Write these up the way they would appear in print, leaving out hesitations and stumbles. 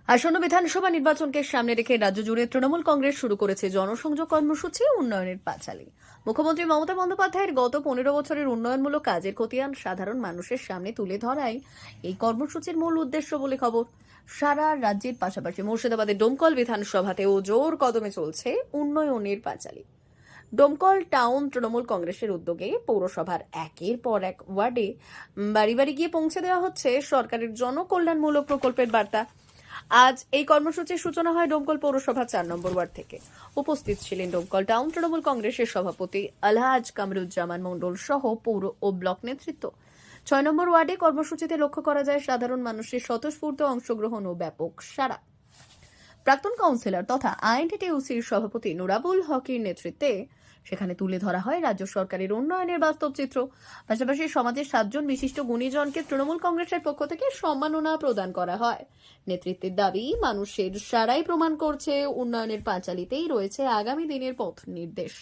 আসন্ন বিধানসভা নির্বাচনকে সামনে রেখে রাজ্য জুড়ে তৃণমূল কংগ্রেস শুরু করেছে জনসংযোগ কর্মসূচি উন্নয়নের পাঁচালী। মুখ্যমন্ত্রী মমতা বন্দ্যোপাধ্যায়ের গত 15 বছরের উন্নয়নমূলক কাজের খতিয়ান সাধারণ মানুষের সামনে তুলে ধরাই এই কর্মসূচির মূল উদ্দেশ্য বলে খবর। সারা রাজ্যের পাশাপাশি মুর্শিদাবাদের ডোমকল বিধানসভাতেও জোর কদমে চলছে উন্নয়নের পাঁচালী। ডোমকল টাউন তৃণমূল কংগ্রেসের উদ্যোগে পৌরসভার একের পর এক ওয়ার্ডে বাড়ি বাড়ি গিয়ে পৌঁছে দেওয়া হচ্ছে সরকারের জনকল্যাণমূলক প্রকল্পের বার্তা। আজ এই কর্মসূচির সূচনা হয় ডোমকল পৌরসভা 4 নম্বর ওয়ার্ড থেকে। উপস্থিত ছিলেন ডোমকল টাউন তৃণমূল কংগ্রেসের সভাপতি আলহাজ কামরুজ্জামান মণ্ডল সহ পৌর ও ব্লক নেতৃত্ব। 6 নম্বর ওয়ার্ডে কর্মসূচিতে লক্ষ্য করা যায় সাধারণ মানুষের স্বতঃস্ফূর্ত অংশগ্রহণ ও ব্যাপক সাড়া। প্রাক্তন কাউন্সিলর তথা আইএনটিটিইউসির সভাপতি নুরাবুল হকের নেতৃত্বে সেখানে তুলে ধরা হয় রাজ্য সরকারের উন্নয়নের বাস্তব চিত্র। পাশাপাশি সমাজের 7 জন বিশিষ্ট গুণীজনকে তৃণমূল কংগ্রেসের পক্ষ থেকে সম্মাননা প্রদান করা হয়। নেতৃত্বের দাবি মানুষের সারাই প্রমাণ করছে উন্নয়নের পাঁচালীতেই রয়েছে আগামী দিনের পথ নির্দেশ।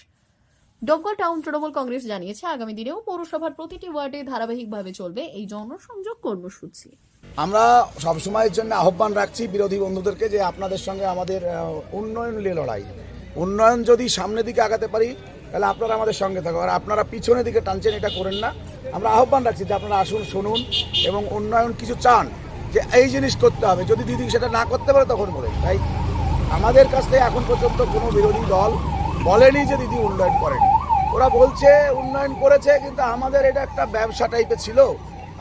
ডোমকল টাউন তৃণমূল কংগ্রেস জানিয়েছে আগামী দিনেও পৌরসভার প্রতিটি ওয়ার্ডে ধারাবাহিকভাবে চলবে এই জনসংযোগ কর্মসূচি। আমরা সবসময়ের জন্য আহ্বান রাখছি বিরোধী বন্ধুদেরকে যে আপনাদের সঙ্গে আমাদের উন্নয়ন নিয়ে লড়াই। উন্নয়ন যদি সামনের দিকে আগাতে পারি তাহলে আপনারা আমাদের সঙ্গে থাকবেন, আর আপনারা পিছনের দিকে টানছেন, এটা করেন না। আমরা আহ্বান রাখছি যে আপনারা আসুন, শুনুন এবং উন্নয়ন কিছু চান যে এই জিনিস করতে হবে, যদি দিদি সেটা না করতে পারে তখন বলেন। তাই আমাদের কাছ থেকে এখন পর্যন্ত কোনো বিরোধী দল বলেনি যে দিদি উন্নয়ন করেনি। ওরা বলছে উন্নয়ন করেছে, কিন্তু আমাদের এটা একটা ব্যবসা টাইপের ছিল।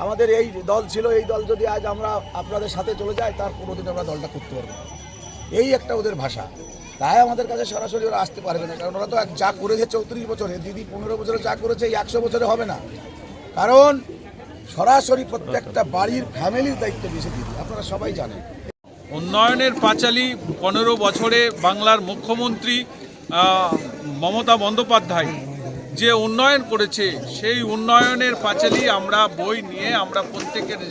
আমাদের এই দল ছিল, এই দল যদি আজ আমরা আপনাদের সাথে চলে যাই তার কোনোদিন আমরা দলটা করতে পারবো না, এই একটা ওদের ভাষা। তাই আমাদের কাছে সরাসরি ওরা আসতে পারবে না, কারণ ওরা তো যা করেছে 34 বছরে, দিদি 15 বছরে যা করেছে এই 100 বছরে হবে না। কারণ সরাসরি প্রত্যেকটা বাড়ির ফ্যামিলির দায়িত্ব দিয়েছে দিদি, আপনারা সবাই জানেন। উন্নয়নের পাঁচালী 15 বছরে বাংলার মুখ্যমন্ত্রী মমতা বন্দ্যোপাধ্যায় যে উন্নয়ন করেছে সেই উন্নয়নের পাঁচালী আমরা বই নিয়ে আমরা প্রত্যেকের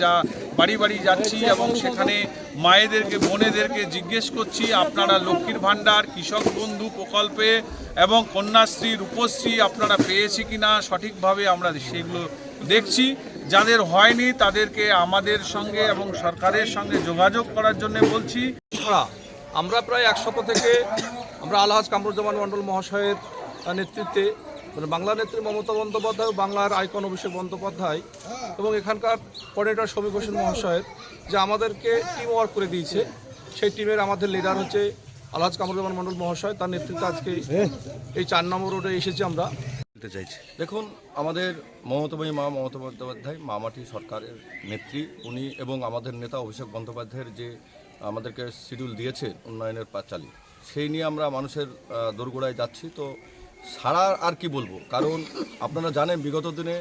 বাড়ি বাড়ি যাচ্ছি এবং সেখানে মায়েদেরকে, বোনেদেরকে জিজ্ঞেস করছি আপনারা লক্ষ্মীর ভাণ্ডার, কৃষক বন্ধু প্রকল্পে এবং কন্যাশ্রী, রূপশ্রী আপনারা পেয়েছি কিনা সঠিকভাবে আমরা সেগুলো দেখছি। যাদের হয়নি তাদেরকে আমাদের সঙ্গে এবং সরকারের সঙ্গে যোগাযোগ করার জন্য বলছি। আমরা প্রায় 1 সপ্তাহ থেকে আমরা আলহাজ কামরুজ্জামান মণ্ডল মহাশয়ের নেতৃত্বে, বাংলা নেত্রী মমতা বন্দ্যোপাধ্যায়, বাংলার আইকন অভিষেক বন্দ্যোপাধ্যায় এবং এখানকার কোঅর্ডিনেটর সমীর ঘোষের মহাশয়ের যে আমাদেরকে টিম ওয়ার্ক করে দিয়েছে, সেই টিমের আমাদের লিডার হচ্ছে আলহাজ কামরুজ্জামান মণ্ডল মহাশয়। তার নেতৃত্বে আজকে এই 4 নম্বর রোডে এসেছি আমরা। দেখুন, আমাদের মমতাময়ী মা মমতা বন্দ্যোপাধ্যায়, মামাটি সরকারের নেত্রী উনি, এবং আমাদের নেতা অভিষেক বন্দ্যোপাধ্যায়ের যে আমাদেরকে শিডিউল দিয়েছে উন্নয়নের পাঁচালী, সেই নিয়ে আমরা মানুষের দোরগোড়ায় যাচ্ছি। তো সারা আর কি বলবো, কারণ আপনারা জানেন বিগত দিনে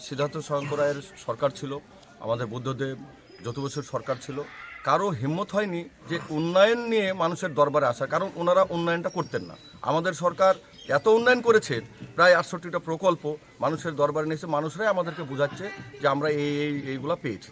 সিদ্ধার্থ শঙ্কর রায়ের সরকার ছিল, আমাদের বুদ্ধদেব যত বছর সরকার ছিল, কারো হিম্মত হয়নি যে উন্নয়ন নিয়ে মানুষের দরবারে আসা, কারণ ওনারা উন্নয়নটা করতেন না। আমাদের সরকার এত উন্নয়ন করেছে, প্রায় 68টা প্রকল্প মানুষের দরবারে নিয়েছে, মানুষরাই আমাদেরকে বোঝাচ্ছে যে আমরা এইগুলো পেয়েছি।